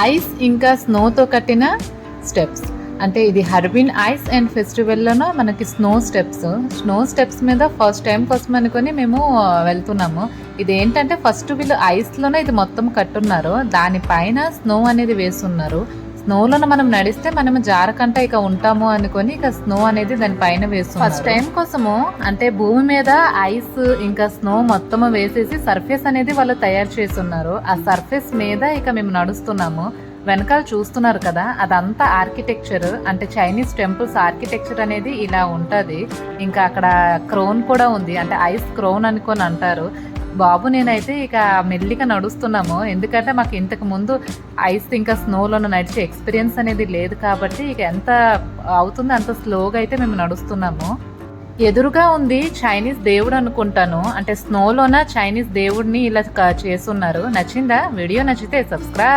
Ice ఇంకా స్నోతో కట్టిన steps. అంటే ఇది హర్బిన్ ఐస్ అండ్ ఫెస్టివల్లోనో మనకి స్నో స్టెప్స్ మీద ఫస్ట్ టైం కోసం అనుకొని మేము వెళ్తున్నాము. ఇది ఏంటంటే ఫస్ట్ వీళ్ళు ఐస్లోనే ఇది మొత్తం కట్టున్నారు, దానిపైన స్నో అనేది వేస్తున్నారు. స్నోలోన మనం నడిస్తే మనం జారకంట ఇక ఉంటాము అనుకొని ఇక స్నో అనేది దానిపైన వేస్తున్నారు. ఫస్ట్ టైం కోసము అంటే భూమి మీద ఐస్ ఇంకా స్నో మొత్తము వేసేసి సర్ఫేస్ అనేది వాళ్ళు తయారు చేస్తున్నారు. ఆ సర్ఫేస్ మీద ఇక మేము నడుస్తున్నాము. వెనకాల చూస్తున్నారు కదా, అదంతా ఆర్కిటెక్చర్, అంటే చైనీస్ టెంపుల్స్ ఆర్కిటెక్చర్ అనేది ఇలా ఉంటుంది. ఇంకా అక్కడ క్రోన్ కూడా ఉంది, అంటే ఐస్ క్రోన్ అనుకొని అంటారు. బాబు నేనైతే ఇక మెల్లిగా నడుస్తున్నాము, ఎందుకంటే మాకు ఇంతకు ముందు ఐస్ ఇంకా స్నోలో నడిచే ఎక్స్పీరియన్స్ అనేది లేదు కాబట్టి ఇక ఎంత అవుతుందో అంత స్లోగా అయితే మేము నడుస్తున్నాము. ఎదురుగా ఉంది చైనీస్ దేవుడు అనుకుంటాను, అంటే స్నోలోన చైనీస్ దేవుడిని ఇలా చేస్తున్నారు. నచ్చిందా? వీడియో నచ్చితే సబ్స్క్రైబ్.